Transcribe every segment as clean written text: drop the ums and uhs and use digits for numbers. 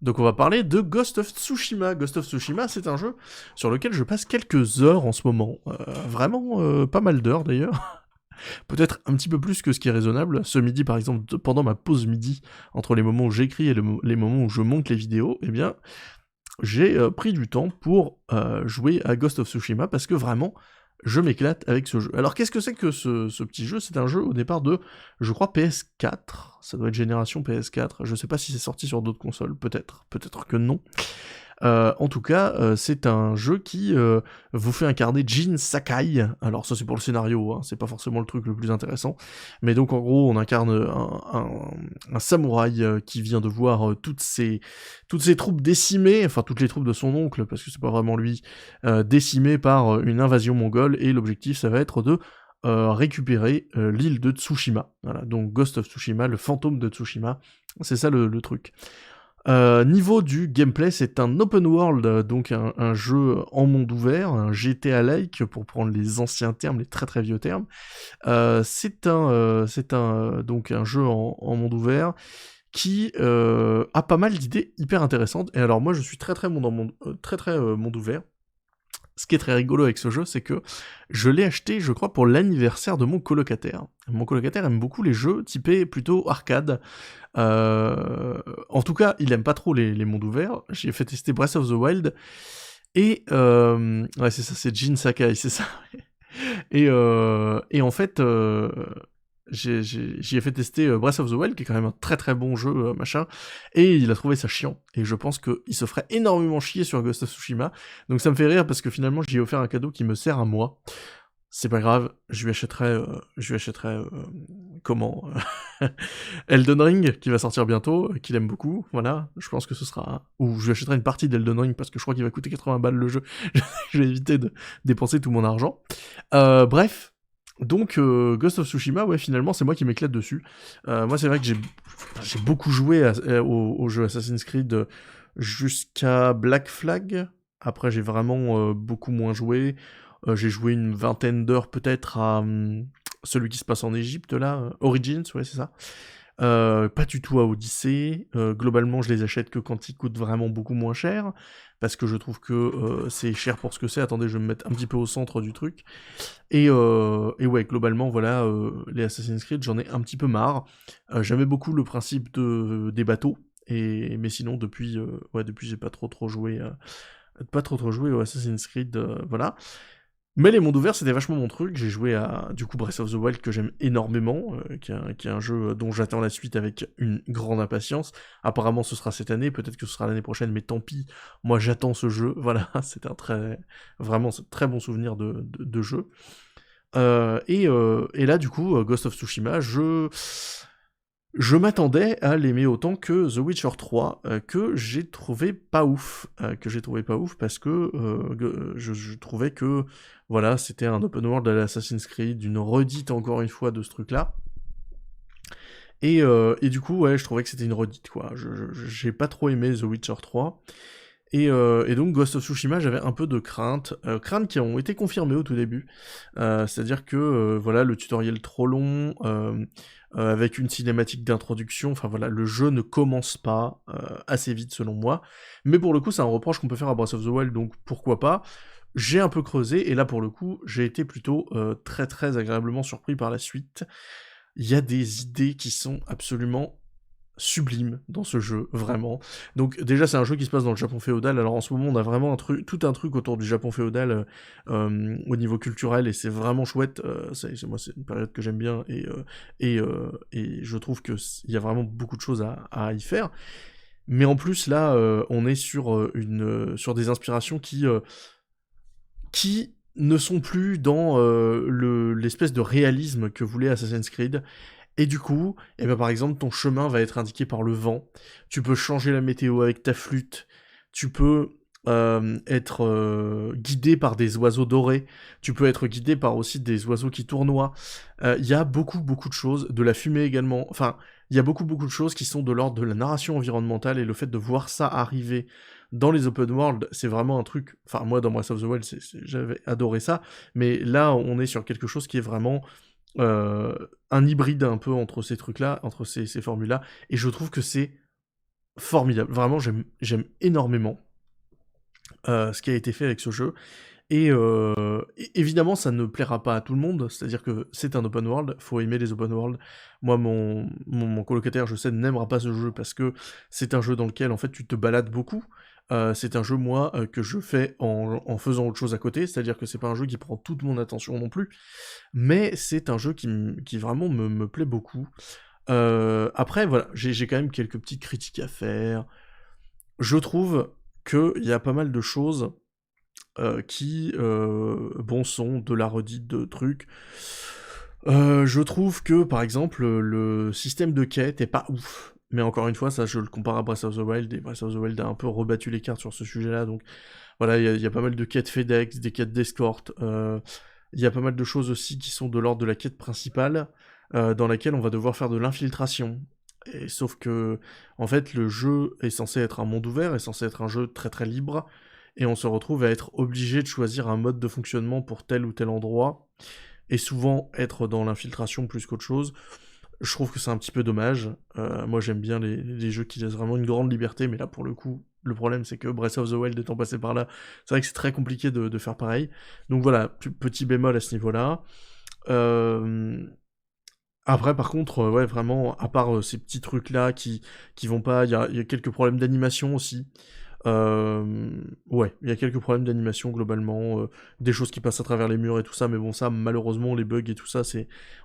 Donc on va parler de Ghost of Tsushima. Ghost of Tsushima, c'est un jeu sur lequel je passe quelques heures en ce moment. Vraiment pas mal d'heures d'ailleurs. Peut-être un petit peu plus que ce qui est raisonnable. Ce midi par exemple, pendant ma pause midi, entre les moments où j'écris et les moments où je monte les vidéos, eh bien j'ai pris du temps pour jouer à Ghost of Tsushima parce que vraiment je m'éclate avec ce jeu. Alors qu'est-ce que c'est que ce petit jeu? C'est un jeu au départ de, je crois, PS4, ça doit être génération PS4, je sais pas si c'est sorti sur d'autres consoles, peut-être que non. En tout cas, c'est un jeu qui vous fait incarner Jin Sakai. Alors ça c'est pour le scénario, hein, c'est pas forcément le truc le plus intéressant. Mais donc en gros, on incarne un samouraï qui vient de voir toutes ses troupes décimées, enfin toutes les troupes de son oncle, parce que c'est pas vraiment lui, décimées par une invasion mongole, et l'objectif ça va être de récupérer l'île de Tsushima. Voilà, donc Ghost of Tsushima, le fantôme de Tsushima, c'est ça le truc. Niveau du gameplay, c'est un open world, donc un jeu en monde ouvert, un GTA-like pour prendre les anciens termes, les très très vieux termes. Donc un jeu en monde ouvert qui a pas mal d'idées hyper intéressantes. Et alors moi, je suis très très monde ouvert. Ce qui est très rigolo avec ce jeu, c'est que je l'ai acheté, je crois, pour l'anniversaire de mon colocataire. Mon colocataire aime beaucoup les jeux typés plutôt arcade. En tout cas, il aime pas trop les mondes ouverts. J'ai fait tester Breath of the Wild. Et ouais, c'est ça, c'est Jin Sakai, c'est ça. Et en fait, j'y ai fait tester Breath of the Wild, qui est quand même un très très bon jeu, machin, et il a trouvé ça chiant, et je pense qu'il se ferait énormément chier sur Ghost of Tsushima, donc ça me fait rire, parce que finalement, j'y ai offert un cadeau qui me sert à moi. C'est pas grave, je lui achèterai comment Elden Ring, qui va sortir bientôt, qu'il aime beaucoup, voilà, je pense que ce sera... Ou je lui achèterai une partie d'Elden Ring, parce que je crois qu'il va coûter 80 balles le jeu, je vais éviter de dépenser tout mon argent. Bref, donc Ghost of Tsushima, ouais, finalement, c'est moi qui m'éclate dessus. Moi, c'est vrai que j'ai beaucoup joué au jeu Assassin's Creed jusqu'à Black Flag. Après, j'ai vraiment beaucoup moins joué. J'ai joué une vingtaine d'heures peut-être à celui qui se passe en Égypte, là, Origins, ouais, c'est ça. Pas du tout à Odyssey. Globalement, je les achète que quand ils coûtent vraiment beaucoup moins cher, parce que je trouve que c'est cher pour ce que c'est. Attendez, je vais me mettre un petit peu au centre du truc. Et ouais, globalement, voilà, les Assassin's Creed, j'en ai un petit peu marre. J'aimais beaucoup le principe des bateaux, mais sinon, depuis j'ai pas trop joué au Assassin's Creed, voilà. Mais les mondes ouverts, c'était vachement mon truc. J'ai joué à, du coup, Breath of the Wild, que j'aime énormément, qui est un jeu dont j'attends la suite avec une grande impatience. Apparemment, ce sera cette année, peut-être que ce sera l'année prochaine, mais tant pis. Moi, j'attends ce jeu. Voilà, c'est vraiment, très bon souvenir de jeu. Et là, du coup, Ghost of Tsushima, je m'attendais à l'aimer autant que The Witcher 3, que j'ai trouvé pas ouf. Parce que je trouvais que, voilà, c'était un open world à l'Assassin's Creed, une redite encore une fois de ce truc-là. Et du coup, ouais, je trouvais que c'était une redite, quoi. J'ai pas trop aimé The Witcher 3. Et donc Ghost of Tsushima, j'avais un peu de craintes qui ont été confirmées au tout début. C'est-à-dire que voilà, le tutoriel trop long, avec une cinématique d'introduction, enfin voilà, le jeu ne commence pas assez vite selon moi. Mais pour le coup, c'est un reproche qu'on peut faire à Breath of the Wild, donc pourquoi pas. J'ai un peu creusé, et là pour le coup, j'ai été plutôt très très agréablement surpris par la suite. Il y a des idées qui sont absolument sublime dans ce jeu, vraiment. Donc déjà, c'est un jeu qui se passe dans le Japon féodal. Alors en ce moment, on a vraiment tout un truc autour du Japon féodal au niveau culturel, et c'est vraiment chouette. Moi, c'est une période que j'aime bien, et je trouve que il y a vraiment beaucoup de choses à y faire. Mais en plus, là, on est sur des inspirations qui ne sont plus dans l'espèce de réalisme que voulait Assassin's Creed. Et du coup, par exemple, ton chemin va être indiqué par le vent. Tu peux changer la météo avec ta flûte. Tu peux être guidé par des oiseaux dorés. Tu peux être guidé par aussi des oiseaux qui tournoient. Il y a beaucoup, beaucoup de choses. De la fumée également. Enfin, il y a beaucoup, beaucoup de choses qui sont de l'ordre de la narration environnementale, et le fait de voir ça arriver dans les open world, c'est vraiment un truc... Enfin, moi, dans Breath of the Wild, j'avais adoré ça. Mais là, on est sur quelque chose qui est vraiment... un hybride un peu entre ces trucs-là, entre ces formules-là, et je trouve que c'est formidable. Vraiment, j'aime énormément ce qui a été fait avec ce jeu. Et évidemment, ça ne plaira pas à tout le monde, c'est-à-dire que c'est un open world, faut aimer les open world. Moi, mon colocataire, je sais, n'aimera pas ce jeu parce que c'est un jeu dans lequel, en fait, tu te balades beaucoup. C'est un jeu, moi, que je fais en faisant autre chose à côté, c'est-à-dire que c'est pas un jeu qui prend toute mon attention non plus, mais c'est un jeu qui vraiment me plaît beaucoup. Après, voilà, j'ai quand même quelques petites critiques à faire. Je trouve qu'il y a pas mal de choses qui, bon, sont de la redite de trucs. Je trouve que, par exemple, le système de quête est pas ouf. Mais encore une fois, ça, je le compare à Breath of the Wild, et Breath of the Wild a un peu rebattu les cartes sur ce sujet-là, donc voilà, il y a pas mal de quêtes FedEx, des quêtes d'escorte, il y a pas mal de choses aussi qui sont de l'ordre de la quête principale, dans laquelle on va devoir faire de l'infiltration. Et sauf que, en fait, le jeu est censé être un monde ouvert, est censé être un jeu très très libre, et on se retrouve à être obligé de choisir un mode de fonctionnement pour tel ou tel endroit, et souvent être dans l'infiltration plus qu'autre chose. Je trouve que c'est un petit peu dommage. Moi j'aime bien les jeux qui laissent vraiment une grande liberté, mais là pour le coup, le problème c'est que Breath of the Wild étant passé par là, c'est vrai que c'est très compliqué de faire pareil. Donc voilà, petit bémol à ce niveau-là. Euh, Après, par contre, ouais, vraiment, à part ces petits trucs-là qui vont pas, il y a quelques problèmes d'animation aussi. Ouais, il y a quelques problèmes d'animation globalement, des choses qui passent à travers les murs et tout ça, mais bon, ça, malheureusement, les bugs et tout ça,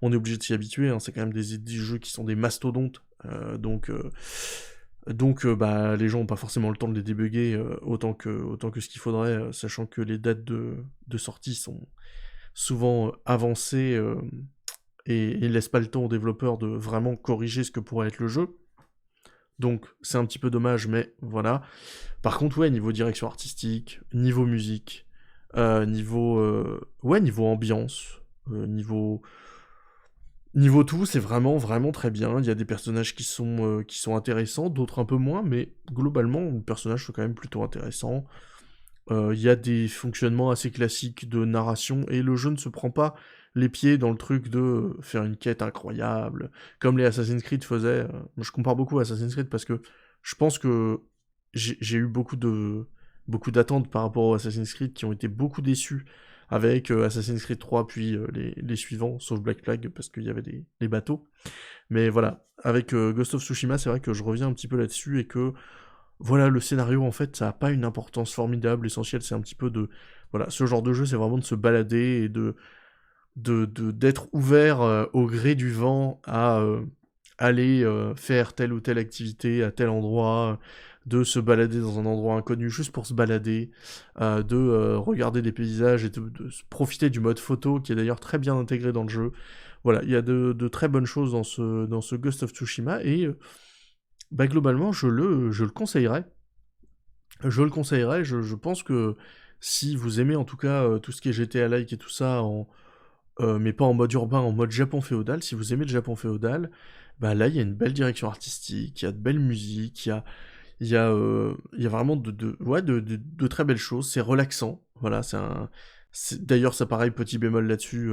on est obligé de s'y habituer, hein, c'est quand même des jeux qui sont des mastodontes, bah, les gens ont pas forcément le temps de les débugger autant que ce qu'il faudrait, sachant que les dates de sortie sont souvent avancées et laissent pas le temps aux développeurs de vraiment corriger ce que pourrait être le jeu. Donc c'est un petit peu dommage, mais voilà. Par contre, ouais, niveau direction artistique, niveau musique, ouais, niveau ambiance, niveau niveau tout, c'est vraiment vraiment très bien. Il y a des personnages qui sont intéressants, d'autres un peu moins, mais globalement, les personnages sont quand même plutôt intéressants. Il y a des fonctionnements assez classiques de narration, et le jeu ne se prend pas les pieds dans le truc de faire une quête incroyable, comme les Assassin's Creed faisaient. Moi, je compare beaucoup à Assassin's Creed parce que je pense que j'ai eu beaucoup d'attentes par rapport aux Assassin's Creed qui ont été beaucoup déçus avec Assassin's Creed 3 puis les suivants, sauf Black Flag parce qu'il y avait les bateaux. Mais voilà, avec Ghost of Tsushima, c'est vrai que je reviens un petit peu là-dessus et que voilà, le scénario, en fait, ça a pas une importance formidable. L'essentiel, c'est un petit peu de... Voilà, ce genre de jeu, c'est vraiment de se balader et d'être ouvert au gré du vent à aller faire telle ou telle activité à tel endroit, de se balader dans un endroit inconnu juste pour se balader, de regarder des paysages et de profiter du mode photo qui est d'ailleurs très bien intégré dans le jeu. Voilà, il y a de très bonnes choses dans ce Ghost of Tsushima et bah, globalement, je le conseillerais. Je le conseillerais, je pense que si vous aimez en tout cas tout ce qui est GTA-like et tout ça, mais pas en mode urbain, en mode Japon féodal, si vous aimez le Japon féodal, bah là il y a une belle direction artistique, il y a de belles musiques, il y a vraiment ouais, de très belles choses, c'est relaxant, voilà, d'ailleurs ça pareil, petit bémol là-dessus,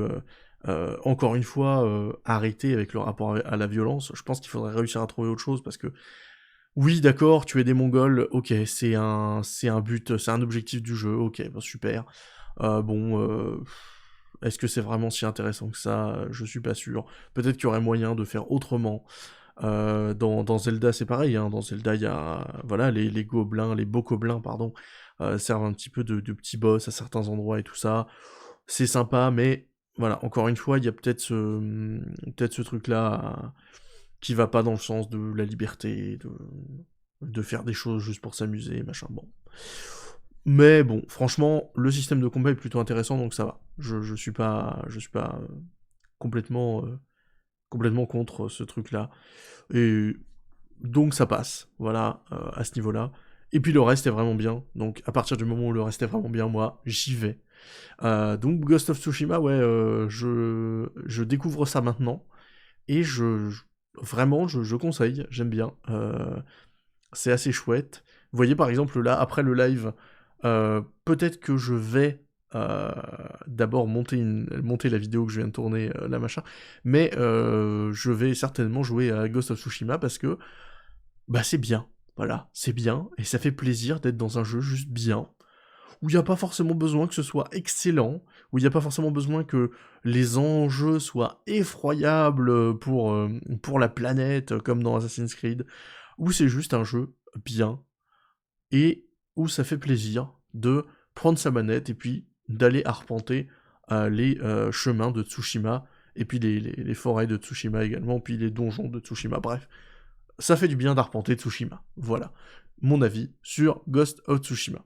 encore une fois, arrêter avec le rapport à la violence, je pense qu'il faudrait réussir à trouver autre chose, parce que oui, d'accord, tuer des Mongols, ok, c'est un but, c'est un objectif du jeu, ok, bah super. Bon, est-ce que c'est vraiment si intéressant que ça? Je suis pas sûr. Peut-être qu'il y aurait moyen de faire autrement. Dans Zelda, c'est pareil, hein. Dans Zelda, il y a, voilà, les gobelins, les bokoblins, pardon, servent un petit peu de petits boss à certains endroits et tout ça. C'est sympa, mais voilà, encore une fois, il y a peut-être ce truc-là qui va pas dans le sens de la liberté, de faire des choses juste pour s'amuser, machin, bon. Mais bon, franchement, le système de combat est plutôt intéressant, donc ça va. Je suis pas complètement, complètement contre ce truc-là. Et donc ça passe, voilà, à ce niveau-là. Et puis le reste est vraiment bien, donc à partir du moment où le reste est vraiment bien, moi, j'y vais. Donc Ghost of Tsushima, ouais, je découvre ça maintenant, et vraiment, je conseille, j'aime bien. C'est assez chouette. Vous voyez, par exemple, là, après le live, peut-être que je vais d'abord monter la vidéo que je viens de tourner, là, machin, mais je vais certainement jouer à Ghost of Tsushima parce que, bah, c'est bien. Voilà, c'est bien, et ça fait plaisir d'être dans un jeu juste bien, où il y a pas forcément besoin que ce soit excellent, où il y a pas forcément besoin que les enjeux soient effroyables, pour la planète, comme dans Assassin's Creed, où c'est juste un jeu bien, et où ça fait plaisir de prendre sa manette et puis d'aller arpenter les chemins de Tsushima, et puis les forêts de Tsushima également, puis les donjons de Tsushima, bref. Ça fait du bien d'arpenter Tsushima. Voilà mon avis sur Ghost of Tsushima.